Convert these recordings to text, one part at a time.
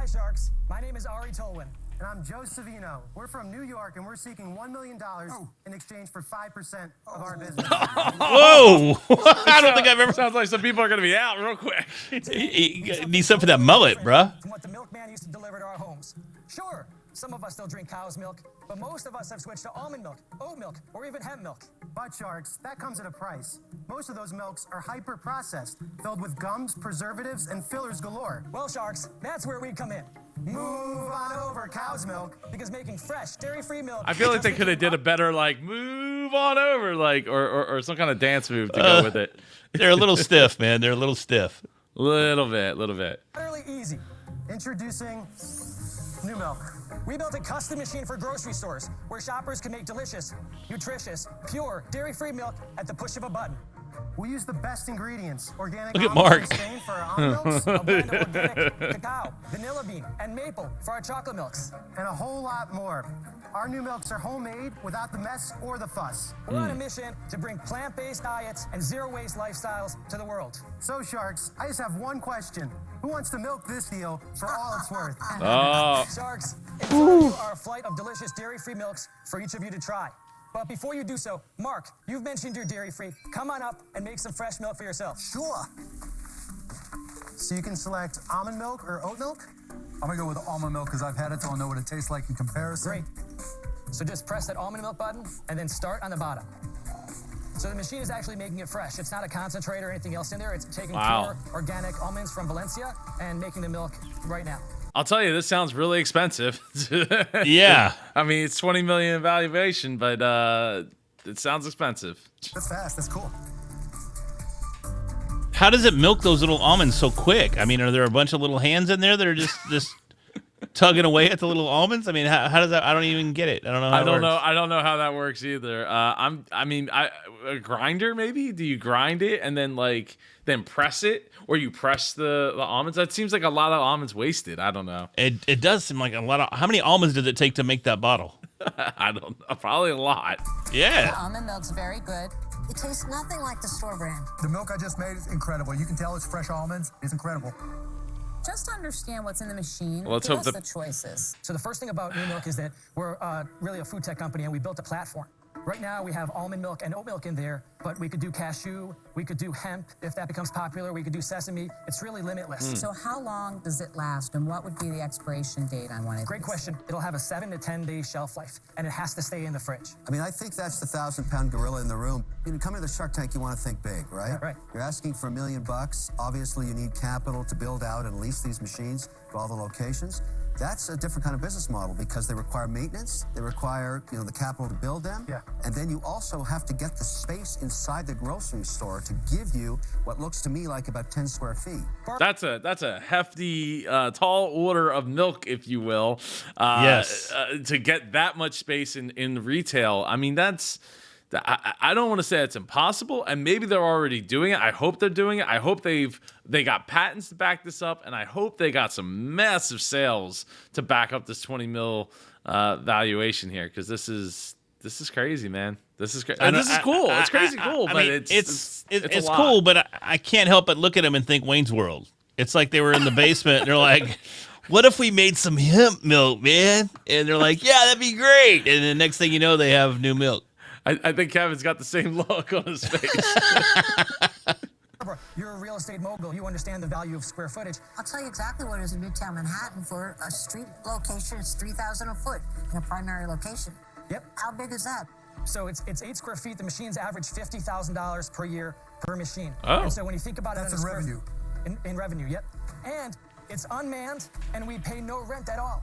Hi, Sharks. My name is Ari Tolwyn. And I'm Joe Savino. We're from New York, and we're seeking $1 million in exchange for 5% of our business. Whoa! I don't think I've ever. Sounds like some people are going to be out real quick. Need something for that mullet, bruh. From what the milkman used to deliver to our homes. Sure, some of us still drink cow's milk, but most of us have switched to almond milk, oat milk, or even hemp milk. But Sharks, that comes at a price. Most of those milks are hyper-processed, filled with gums, preservatives, and fillers galore. Well, Sharks, that's where we come in. Move on over, cow's milk. Because making fresh, dairy-free milk... I feel like they could have did a better, like, move on over, like, or some kind of dance move to go with it. They're a little stiff, man. They're a little stiff. Little bit. Utterly easy. Introducing Numilk. We built a custom machine for grocery stores where shoppers can make delicious, nutritious, pure, dairy-free milk at the push of a button. We use the best ingredients. Organic Look at almonds Mark. in Spain for our almond milks, A blend of organic cacao, vanilla bean, and maple for our chocolate milks. and a whole lot more. Our new milks are homemade without the mess or the fuss. We're on a mission to bring plant-based diets and zero-waste lifestyles to the world. So, Sharks, I just have one question. Who wants to milk this deal for all it's worth? Oh, Sharks, in front of you are a flight of delicious dairy-free milks for each of you to try. But before you do so, Mark, you've mentioned you're dairy-free. Come on up and make some fresh milk for yourself. Sure. So you can select almond milk or oat milk? I'm gonna go with almond milk because I've had it, so I'll know what it tastes like in comparison. Great. So just press that almond milk button and then start on the bottom. So the machine is actually making it fresh. It's not a concentrate or anything else in there. It's taking pure organic almonds from Valencia and making the milk right now. I'll tell you, this sounds really expensive. Yeah. I mean, it's 20 million in valuation, but it sounds expensive. That's fast. That's cool. How does it milk those little almonds so quick? I mean, are there a bunch of little hands in there that are just tugging away at the little almonds? I mean, how does that? I don't even get it. I don't know. How it works. I don't know how that works either. A grinder maybe? Do you grind it and then press it, or you press the almonds? That seems like a lot of almonds wasted. I don't know. It does seem like a lot of. How many almonds did it take to make that bottle? I don't know. Probably a lot. Yeah. The almond milk's very good. It tastes nothing like the store brand. The milk I just made is incredible. You can tell it's fresh almonds. It's incredible. Just to understand what's in the machine, Well, let's give hope us the- the choices. So the first thing about Numilk is that we're really a food tech company, and we built a platform. Right now, we have almond milk and oat milk in there, but we could do cashew, we could do hemp if that becomes popular, we could do sesame. It's really limitless. So how long does it last, and what would be the expiration date on one of Great these? question. It'll have a 7 to 10 day shelf life, and it has to stay in the fridge. I mean, I think that's the 1,000-pound gorilla in the room. You know, coming to the Shark Tank, you want to think big, right? Yeah, right. You're asking for $1 million. Obviously, you need capital to build out and lease these machines to all the locations. That's a different kind of business model because they require maintenance. They require, the capital to build them. Yeah. And then you also have to get the space inside the grocery store to give you what looks to me like about 10 square feet. That's a hefty, tall order of milk, if you will. Yes. To get that much space in retail. I mean, I don't want to say it's impossible, and maybe they're already doing it. I hope they're doing it. I hope they got patents to back this up, and I hope they got some massive sales to back up this 20 mil valuation here, because this is crazy, man. This is crazy. This is cool. It's crazy cool, but it's cool, but I can't help but look at them and think Wayne's World. It's like they were in the basement and they're like, what if we made some hemp milk, man? And they're like, yeah, that'd be great. And the next thing you know, they have new milk. I think Kevin's got the same look on his face. You're a real estate mogul. You understand the value of square footage. I'll tell you exactly what it is in Midtown Manhattan for a street location. It's $3,000 a foot in a primary location. Yep. How big is that? So it's 8 square feet. The machines average $50,000 per year per machine. Oh. And so when you think about That's it in revenue. In revenue, yep. And it's unmanned, and we pay no rent at all.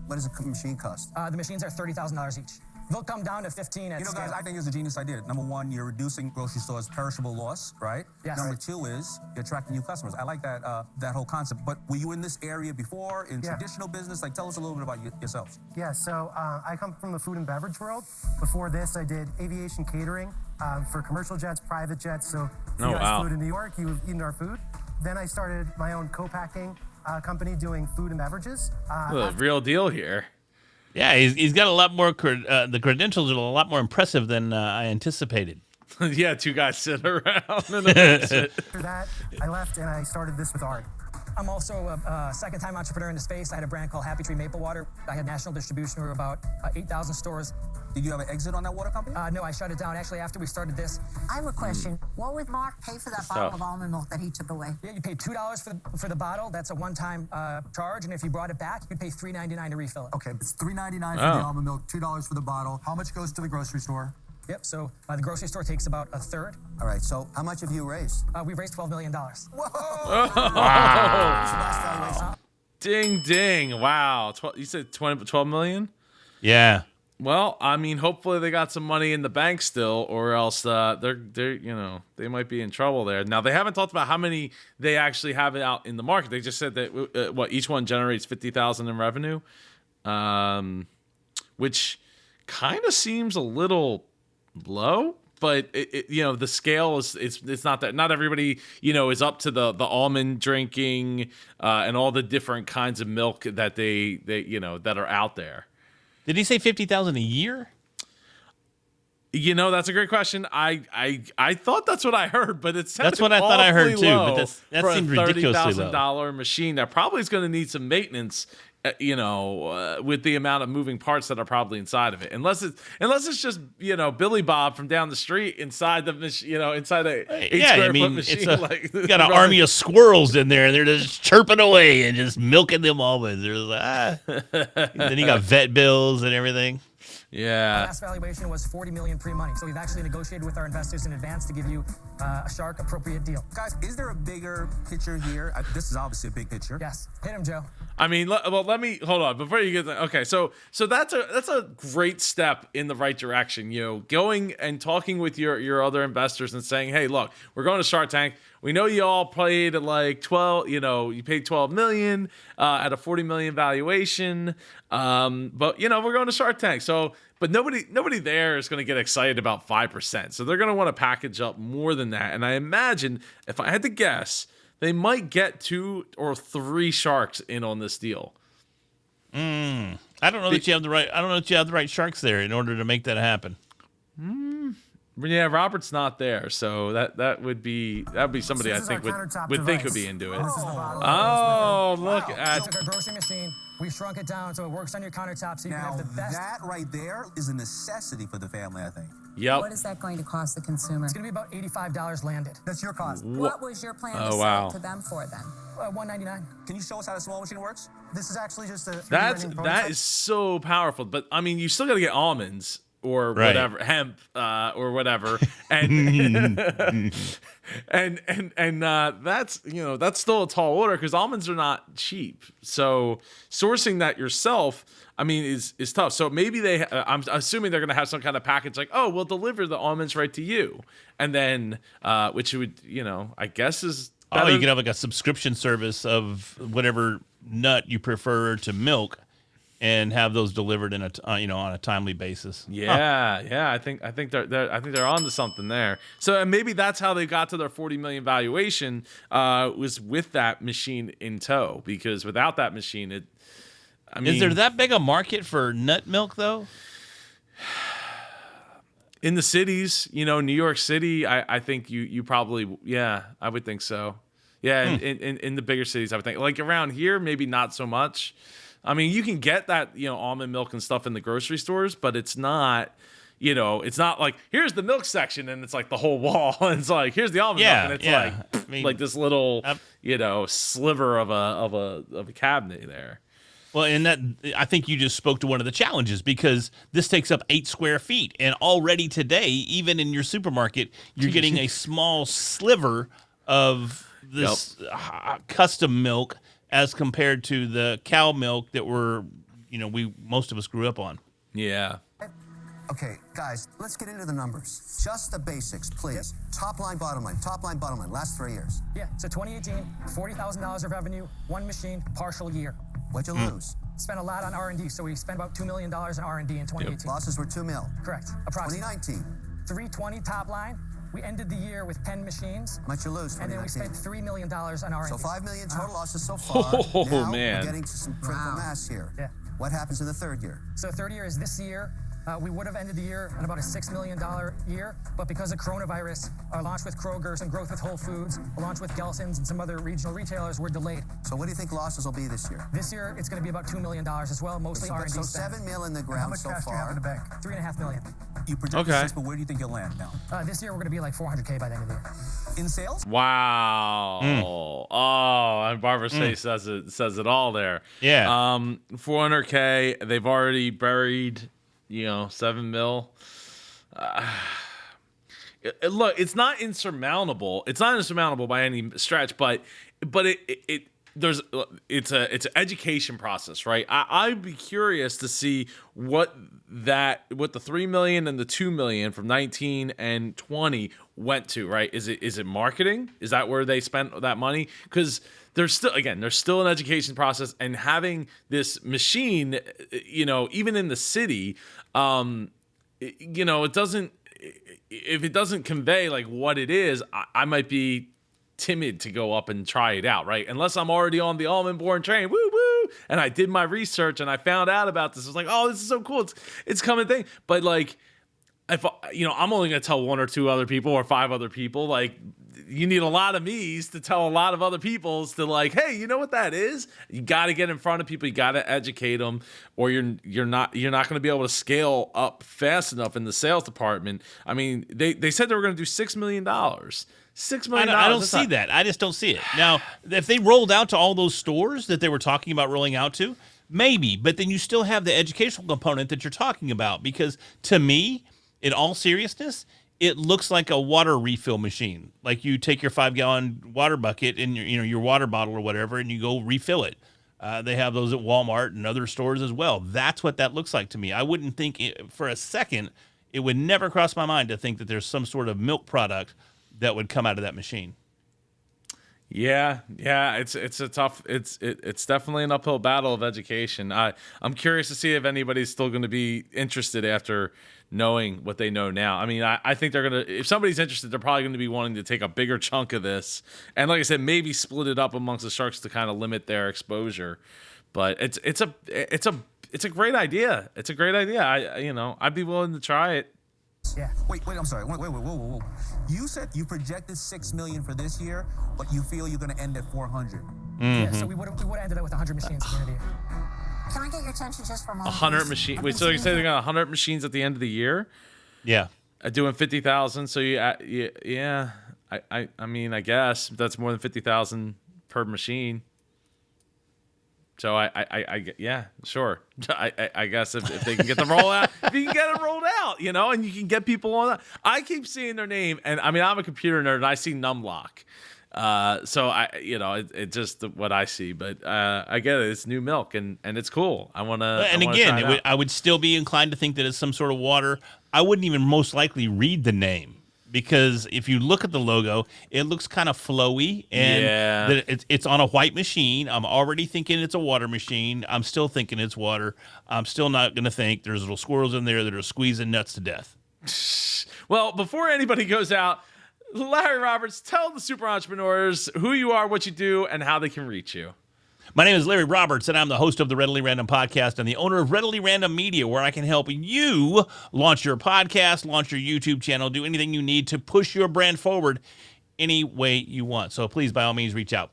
What does a machine cost? The machines are $30,000 each. They'll come down to 15 at scale. Guys, I think it's a genius idea. Number one, you're reducing grocery stores' perishable loss, right? Yes. Number two is you're attracting new customers. I like that whole concept. But were you in this area before, in traditional business? Like, tell us a little bit about yourselves. Yeah, so I come from the food and beverage world. Before this, I did aviation catering for commercial jets, private jets. So if you guys flew to New York, you've eaten our food. Then I started my own co-packing company doing food and beverages. The real deal here. Yeah, he's got a lot more. The credentials are a lot more impressive than I anticipated. Yeah, two guys sitting around in the basement. After that, I left and I started this with Ari. I'm also a second-time entrepreneur in the space. I had a brand called Happy Tree Maple Water. I had national distribution. We were about 8,000 stores. Did you have an exit on that water company? No, I shut it down actually after we started this. I have a question. What would Mark pay for that bottle of almond milk that he took away? Yeah, you pay $2 for the bottle. That's a one-time charge, and if you brought it back, you'd pay $3.99 to refill it. Okay, it's $3.99 for the almond milk, $2 for the bottle. How much goes to the grocery store? Yep, so the grocery store takes about a third. All right, so how much have you raised? We've raised $12 million. Wow. Ding, ding. Wow. You said 12 million? Yeah. Well, I mean, hopefully they got some money in the bank still, or else they're they might be in trouble there. Now they haven't talked about how many they actually have out in the market. They just said that each one generates 50,000 in revenue, which kind of seems a little low. But the scale is it's not that not everybody is up to the almond drinking and all the different kinds of milk that they that are out there. Did he say 50,000 a year? That's a great question. I thought that's what I heard, but it's that's what I thought I heard too. But that seems ridiculously low. $30,000 machine that probably is going to need some maintenance. With the amount of moving parts that are probably inside of it, unless it's just Billy Bob from down the street inside the machine, inside a 8 square foot machine. You got an army of squirrels in there, and they're just chirping away and just milking them almonds. They're like, Then you got vet bills and everything. Yeah. Our last valuation was $40 million pre-money, so we've actually negotiated with our investors in advance to give you a shark appropriate deal. Guys, is there a bigger picture here? This is obviously a big picture. Yes, hit him, Joe. I mean, let me hold on before you get that. Okay, so that's a great step in the right direction. Going and talking with your other investors and saying, hey, look, we're going to Shark Tank. We know you all played at like 12. You paid 12 million at a 40 million valuation. But we're going to Shark Tank. So, but nobody there is going to get excited about 5%. So they're going to want to package up more than that. And I imagine, if I had to guess, they might get 2 or 3 sharks in on this deal. I don't know that you have the right. I don't know that you have the right sharks there in order to make that happen. Yeah, Robert's not there, so that would be somebody I think would think would be into it. Oh, look at We took our grocery machine. We shrunk it down so it works on your countertop, so you can have the best. That right there is a necessity for the family, I think. Yep. What is that going to cost the consumer? It's going to be about $85 landed. That's your cost. What was your plan to wow. sell to them for then? $199. Can you show us how the small machine works? This is actually just a 3D that rendering prototype. is so powerful. But I mean, you still got to get almonds or whatever, hemp or whatever, and and that's that's still a tall order because almonds are not cheap. So sourcing that yourself, I mean, is tough. So maybe I'm assuming they're going to have some kind of package like, oh, we'll deliver the almonds right to you, and then which would I guess is better. Oh, you can have like a subscription service of whatever nut you prefer to milk, and have those delivered in a on a timely basis. Yeah. I think they're onto something there. So and maybe that's how they got to their 40 million valuation was with that machine in tow. Because without that machine, is there that big a market for nut milk though? In the cities, New York City, I think you probably I would think so. Yeah, in the bigger cities, I would think. Like around here, maybe not so much. I mean, you can get that, almond milk and stuff in the grocery stores, but it's not, it's not like, here's the milk section and it's like the whole wall. And it's like, here's the almond milk. And it's like this little, sliver of a cabinet there. Well, and that I think you just spoke to one of the challenges because this takes up 8 square feet. And already today, even in your supermarket, you're getting a small sliver of this custom milk as compared to the cow milk that most of us grew up on. Yeah. Okay, guys, let's get into the numbers. Just the basics, please. Top line, bottom line. Top line, bottom line. Last 3 years. Yeah, so 2018, $40,000 of revenue, 1 machine, partial year. What'd you lose? Spent a lot on R&D, so we spent about $2 million in R&D in 2018. Losses were $2 million. Correct, approximately. 2019. 320 top line. We ended the year with 10 machines. How much you lose? And then we spent $3 million on R&D. So $5 million total losses so far. Oh, now man. We're getting to some critical mass here. Yeah. What happens in the third year? So the third year is this year. We would have ended the year at about a $6 million year, but because of coronavirus, our launch with Kroger's and growth with Whole Foods, a launch with Gelson's and some other regional retailers were delayed. So what do you think losses will be this year? This year, it's going to be about $2 million as well, mostly R&D So spend. $7 million in the How ground much so cash do you have in the far. bank? $3.5 million. You project Okay. 6, but where do you think you'll land now? This year, we're going to be like $400K by the end of the year. In sales? Wow. Oh, and Barbara's face says it all there. Yeah. 400K. They've already buried, 7 mil. Look, it's not insurmountable. It's not insurmountable by any stretch, but it's an education process, right? I'd be curious to see what the 3 million and the 2 million from 19 and 20 went to, right? Is it marketing? Is that where they spent that money? Because there's still an education process, and having this machine, even in the city, it doesn't. If it doesn't convey like what it is, I might be timid to go up and try it out, right? Unless I'm already on the Almond Born train, woo woo, and I did my research and I found out about this. I was like, oh, this is so cool. It's coming thing. But like, if I'm only gonna tell 1 or 2 other people or 5 other people. Like, you need a lot of me's to tell a lot of other people's to like, hey, you know what that is? You got to get in front of people. You got to educate them, or you're not going to be able to scale up fast enough in the sales department. I mean, they said they were going to do $6 million. $6 million. I don't see that. I just don't see it. Now, if they rolled out to all those stores that they were talking about rolling out to, maybe. But then you still have the educational component that you're talking about. Because to me, in all seriousness, it looks like a water refill machine. Like you take your 5-gallon water bucket and your water bottle or whatever, and you go refill it. They have those at Walmart and other stores as well. That's what that looks like to me. I wouldn't think for a second, it would never cross my mind to think that there's some sort of milk product that would come out of that machine. Yeah, it's definitely an uphill battle of education. I'm curious to see if anybody's still going to be interested after knowing what they know now. I mean, I think they're gonna. If somebody's interested, they're probably going to be wanting to take a bigger chunk of this, and like I said, maybe split it up amongst the sharks to kind of limit their exposure. But it's a great idea. It's a great idea. I'd be willing to try it. Yeah. Wait, I'm sorry. Wait, whoa. You said you projected $6 million for this year, but you feel you're going to end at 400. Yeah, so we would have ended up with 100 machines at the end of the year. Can I get your attention just for a moment? 100 machines. Wait, so you say they got 100 machines at the end of the year? Yeah. Doing 50,000. So yeah. I mean, I guess that's more than 50,000 per machine. So yeah, sure. I guess if they can get the rollout, if you can get it rolled out, and you can get people on that. I keep seeing their name, and I mean, I'm a computer nerd, and I see Numlock. So it's just what I see, but I get it. It's Numilk, and it's cool. I want to. And again, I would still be inclined to think that it's some sort of water. I wouldn't even most likely read the name, because if you look at the logo, it looks kind of flowy, and that it's on a white machine. I'm already thinking it's a water machine. I'm still thinking it's water. I'm still not going to think there's little squirrels in there that are squeezing nuts to death. Well, before anybody goes out, Larry Roberts, tell the super entrepreneurs who you are, what you do, and how they can reach you. My name is Larry Roberts, and I'm the host of the Readily Random podcast and the owner of Readily Random Media, where I can help you launch your podcast, launch your YouTube channel, do anything you need to push your brand forward any way you want. So please, by all means, reach out.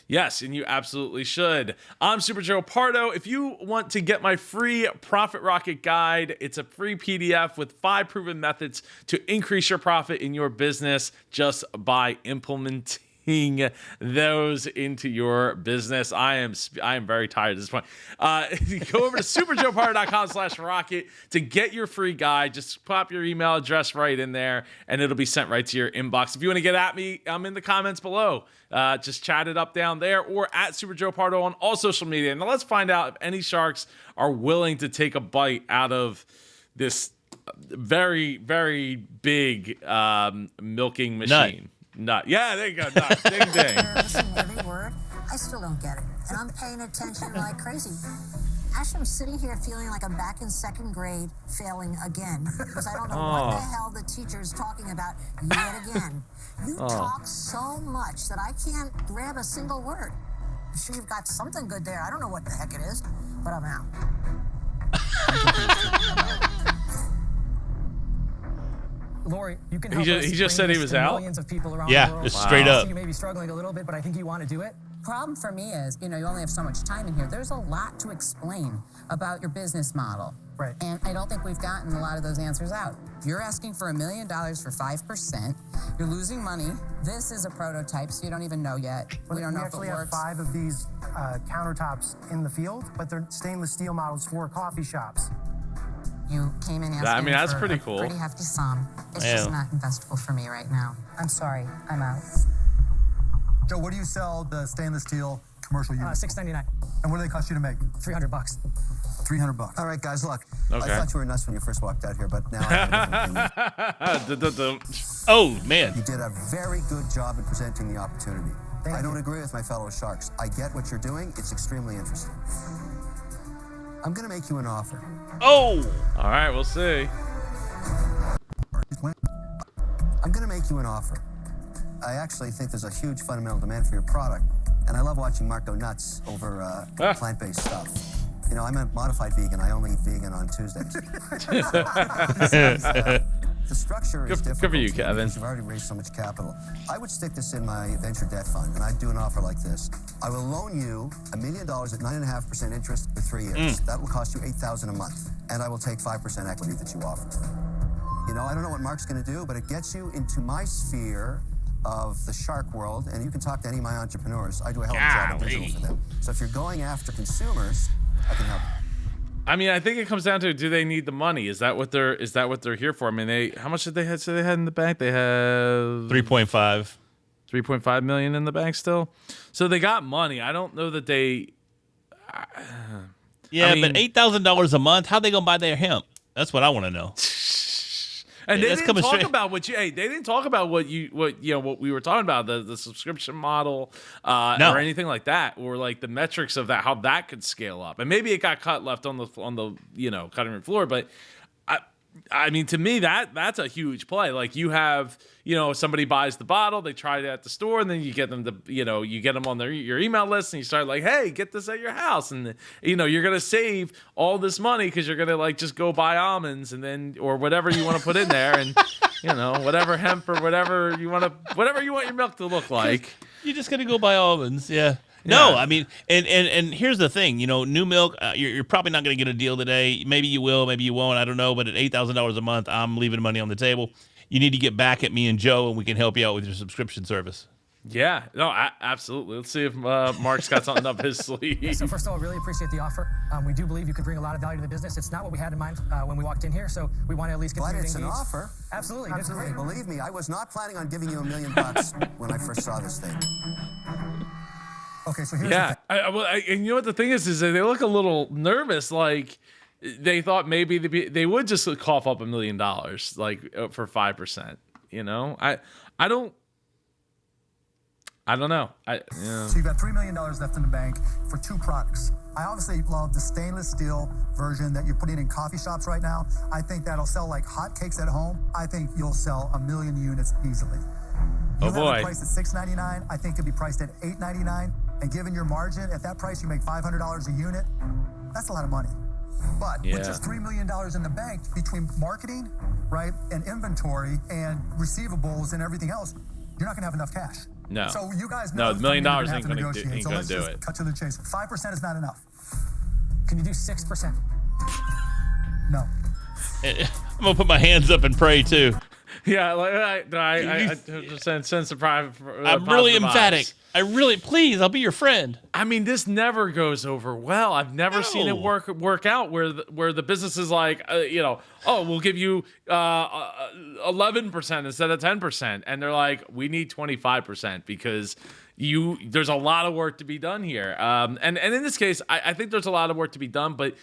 Yes, and you absolutely should. I'm Super Joe Pardo. If you want to get my free Profit Rocket guide, it's a free PDF with 5 proven methods to increase your profit in your business just by implementing those into your business. I am very tired at this point. Go over to superjoepardo.com/rocket to get your free guide. Just pop your email address right in there, and it'll be sent right to your inbox. If you want to get at me, I'm in the comments below. Just chat it up down there, or at Super Joe Pardo on all social media. Now let's find out if any sharks are willing to take a bite out of this very, very big milking machine. Nut. Yeah, there you go. Nut. Ding, ding. Listening to every word, I still don't get it. And I'm paying attention like crazy. Actually, I'm sitting here feeling like I'm back in 2nd grade, failing again, because I don't know what the hell the teacher is talking about yet again. You talk so much that I can't grab a single word. I'm sure you've got something good there. I don't know what the heck it is, but I'm out. Lori, you can He help us just bring said he this was to out? millions of people around Yeah, the world. just straight up. You may be struggling a little bit, but I think you want to do it. Problem for me is, you only have so much time in here. There's a lot to explain about your business model. Right. And I don't think we've gotten a lot of those answers out. You're asking for $1 million for 5%. You're losing money. This is a prototype, so you don't even know yet. We don't know if it actually have works. 5 of these countertops in the field, but they're stainless steel models for coffee shops. You came in asking that's for pretty a cool. pretty hefty sum. It's Yeah. just not investable for me right now. I'm sorry. I'm out. Joe, what do you sell the stainless steel commercial units? $6.99, And what do they cost you to make? $300. $300. All right, guys, look. Okay. I thought you were nuts when you first walked out here, but now I have a different opinion. Oh, man. You did a very good job in presenting the opportunity. I don't agree with my fellow sharks. I get what you're doing. It's extremely interesting. I'm going to make you an offer. Oh. All right, we'll see. I'm going to make you an offer. I actually think there's a huge fundamental demand for your product, and I love watching Mark go nuts over plant-based stuff. I'm a modified vegan. I only eat vegan on Tuesdays. The structure is difficult. Good for you, Kevin. Because you've already raised so much capital. I would stick this in my venture debt fund, and I'd do an offer like this. I will loan you $1 million at 9.5% interest for 3 years. That will cost you $8,000 a month, and I will take 5% equity that you offer. I don't know what Mark's going to do, but it gets you into my sphere of the shark world, and you can talk to any of my entrepreneurs. I do a hell of a job of digital for them. So if you're going after consumers, I can help you. I mean, I think it comes down to, do they need the money? Is that what they're here for? I mean, how much did they had in the bank? They have 3.5 million in the bank still. So they got money. I don't know that they. Yeah, I mean, but $8,000 a month, how they gonna buy their hemp? That's what I want to know. And Yeah, they that's didn't coming talk straight- about they didn't talk about what we were talking about, the subscription model No. or anything like that, or like the metrics of that, how that could scale up. And maybe it got cut left on the cutting room floor, but I mean, to me, that's a huge play. Like, you have, somebody buys the bottle, they try it at the store, and then you get them to, you get them on your email list, and you start like, hey, get this at your house. And, you're going to save all this money because you're going to just go buy almonds and then, or whatever you want to put in there. And, whatever hemp or whatever you want your milk to look like. You're just gonna go buy almonds, yeah. No, I mean, and here's the thing, Numilk, you're probably not going to get a deal today. Maybe you will, maybe you won't. I don't know. But at $8,000 a month, I'm leaving money on the table. You need to get back at me and Joe, and we can help you out with your subscription service. Yeah, no, absolutely. Let's see if Mark's got something up his sleeve. So first of all, really appreciate the offer. We do believe you could bring a lot of value to the business. It's not what we had in mind when we walked in here, so we want to at least get But engaged. it's an offer. Absolutely. Absolutely. Believe me, I was not planning on giving you $1 million when I first saw this thing. Okay, so here's Yeah, and you know what the thing is they look a little nervous, like they thought maybe they would just cough up $1 million, like for 5%. I don't know. So you've got $3 million left in the bank for 2 products. I obviously love the stainless steel version that you're putting in coffee shops right now. I think that'll sell like hotcakes at home. I think you'll sell 1 million units easily. Oh, You have boy. it priced at $6.99. I think it'd be priced at $8.99. And given your margin, at that price, you make $500 a unit. That's a lot of money. But Yeah. with just $3 million in the bank, between marketing, right, and inventory and receivables and everything else, you're not going to have enough cash. No. So you guys No, know $1 million you're gonna ain't have to gonna negotiate. ain't So gonna let's do just it. cut to the chase. 5% is not enough. Can you do 6%? No. I'm gonna put my hands up and pray too. Yeah, like I just sense the private. I'm really emphatic. Please, I'll be your friend. I mean, this never goes over well. I've never seen it work out where the business is like, we'll give you 11% instead of 10%, and they're like, we need 25% because there's a lot of work to be done here. And in this case, I think there's a lot of work to be done, but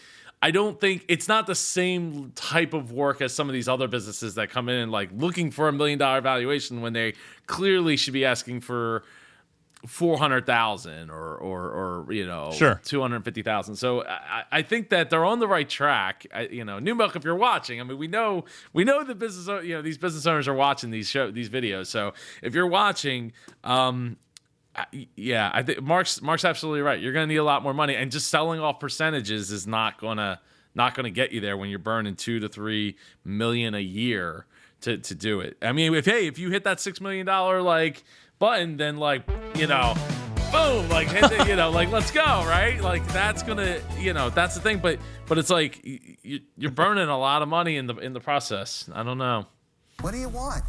I don't think it's not the same type of work as some of these other businesses that come in and like looking for $1 million valuation when they clearly should be asking for 400,000 or Sure. 250,000. So I think that they're on the right track. Numilk, if you're watching, I mean, we know the business, these business owners are watching these videos. So if you're watching, I think Mark's absolutely right. You're going to need a lot more money, and just selling off percentages is not going to get you there when you're burning $2 to $3 million a year to do it. I mean, if you hit that $6 million like button, then like, you know, boom, like hit the, you know, like let's go, right? Like that's gonna, you know, that's the thing. But it's like you're burning a lot of money in the process. I don't know. What do you want?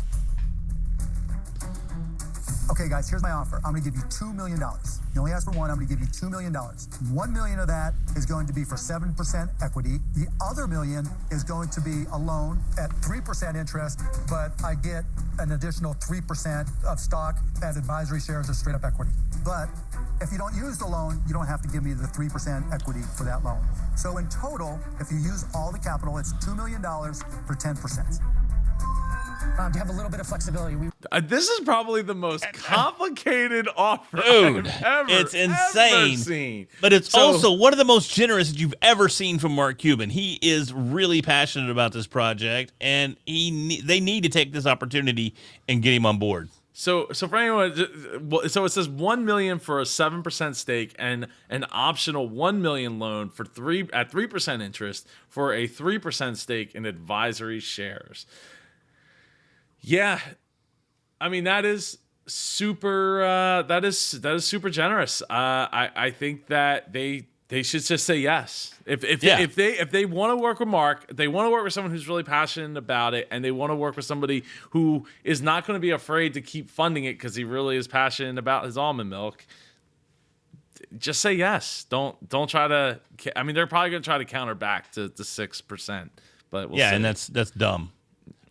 Okay, guys, here's my offer. I'm going to give you $2 million. You only asked for one. I'm going to give you $2 million. $1 million of that is going to be for 7% equity. The other $1 million is going to be a loan at 3% interest, but I get an additional 3% of stock as advisory shares or straight up equity. But if you don't use the loan, you don't have to give me the 3% equity for that loan. So in total, if you use all the capital, it's $2 million for 10%. Do you have a little bit of flexibility? This is probably the most complicated offer Dude, I've ever, it's insane. ever seen. But it's also one of the most generous that you've ever seen from Mark Cuban. He is really passionate about this project, and they need to take this opportunity and get him on board. So for anyone, so it says $1 million for a 7% stake and an optional $1 million loan for 3% interest for a 3% stake in advisory shares. Yeah, I mean that is super. That is super generous. I think that they should just say yes. If they want to work with Mark, they want to work with someone who's really passionate about it, and they want to work with somebody who is not going to be afraid to keep funding it because he really is passionate about his almond milk. Just say yes. Don't try to. I mean, they're probably going to try to counter back to the 6%, but we'll see. And that's dumb.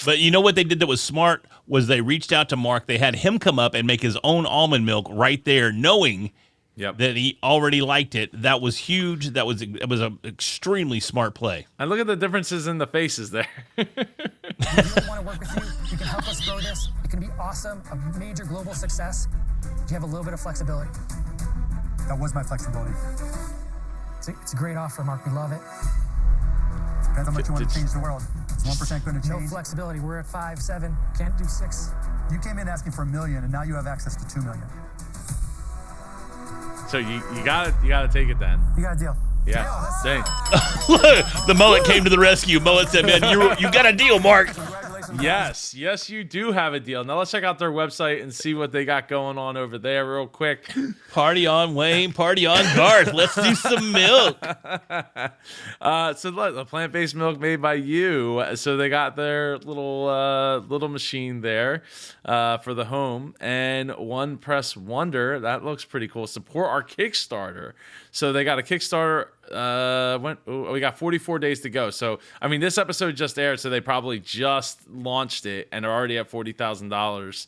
But you know what they did that was smart was they reached out to Mark. They had him come up and make his own almond milk right there, knowing that he already liked it. That was huge. It was an extremely smart play. And look at the differences in the faces there. We really want to work with you. You can help us grow this. It can be awesome, a major global success. You have a little bit of flexibility. That was my flexibility. It's a great offer, Mark. We love it. Depends how much you want to change the world. Is 1% going to change? No flexibility. We're at 5, 7. Can't do 6. You came in asking for $1 million, and now you have access to $2 million. So you gotta take it then. You got a deal. Yeah. Dang. The mullet came to the rescue. Mullet said, "Man, you got a deal, Mark." Yes, you do have a deal. Now let's check out their website and see what they got going on over there real quick. Party on Wayne, party on Garth. Let's do some milk. So look, the plant-based milk made by you. So they got their little machine there for the home, and One Press Wonder. That looks pretty cool. Support our Kickstarter. So they got a Kickstarter. We got 44 days to go. So I mean, this episode just aired, so they probably just launched it and are already at $40,000.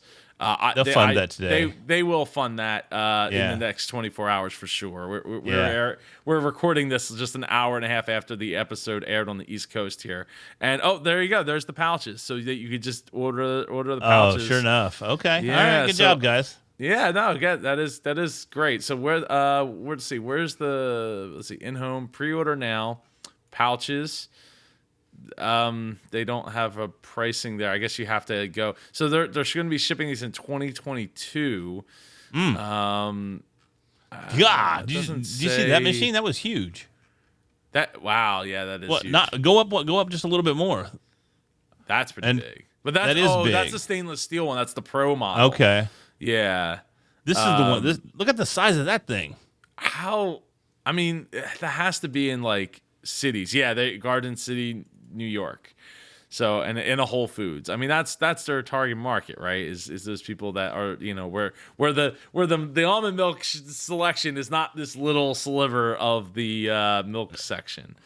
They'll fund that today. They will fund that in the next 24 hours for sure. We're recording this just an hour and a half after the episode aired on the East Coast here. And there you go. There's the pouches, so that you could just order the pouches. Oh, sure enough. Okay. Yeah, all right. Good job, guys. Yeah, no, that is great. So let's see, where's the in-home pre-order now, pouches. They don't have a pricing there. I guess you have to go. So they're going to be shipping these in 2022. God, did you see that machine? That was huge. Wow, yeah, that is huge. Go up just a little bit more. That's pretty big. But that is big. That's the stainless steel one. That's the Pro model. Okay. Yeah. This is the one. Look at the size of that thing. I mean, that has to be in like cities. Yeah, Garden City, New York. So, and in a Whole Foods. I mean, that's their target market, right? Is those people that are, where the almond milk selection is not this little sliver of the milk section.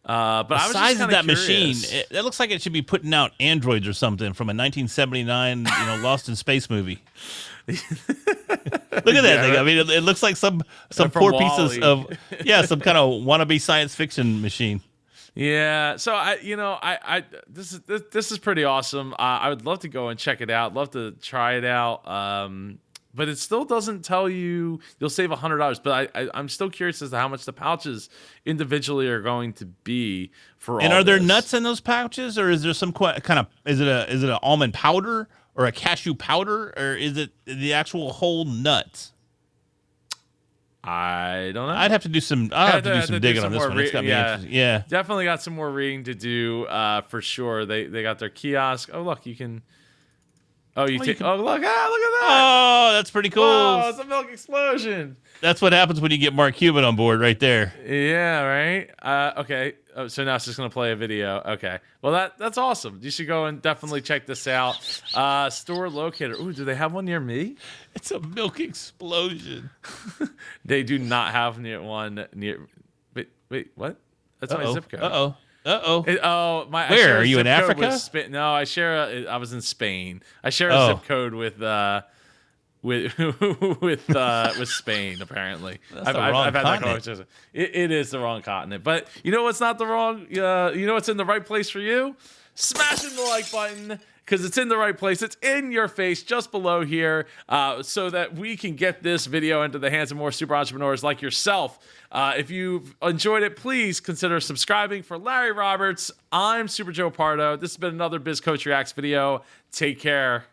But the size of that machine, it looks like it should be putting out androids or something from a 1979, Lost in Space movie. Look at that thing. I mean, it looks like some poor pieces of some kind of wannabe science fiction machine. Yeah. So this is pretty awesome. I would love to go and check it out. Love to try it out. But it still doesn't tell you you'll save $100. But I'm still curious as to how much the pouches individually are going to be for all. And are there nuts in those pouches, or is there some kind of is it an almond powder or a cashew powder, or is it the actual whole nuts? I don't know. I'd have to do some. I'll have to do some digging on this one. It's got me interested. Yeah, definitely got some more reading to do for sure. They got their kiosk. Oh look, you can. Oh, you take. Oh look! Look at that! Oh, that's pretty cool. Oh, it's a milk explosion. That's what happens when you get Mark Cuban on board, right there. Yeah, right. Okay. Oh, so now it's just gonna play a video. Okay. Well, that's awesome. You should go and definitely check this out. Store locator. Ooh, do they have one near me? It's a milk explosion. They do not have one near. Wait, what? That's my zip code. My. Where are you in Africa? No, I share. I was in Spain. I share a zip code with Spain. Apparently, I've had that conversation. It is the wrong continent. But you know what's not the wrong? You know what's in the right place for you? Smashing the like button. Because it's in the right place. It's in your face just below here so that we can get this video into the hands of more super entrepreneurs like yourself. If you've enjoyed it, please consider subscribing. For Larry Roberts, I'm Super Joe Pardo. This has been another Biz Coach Reacts video. Take care.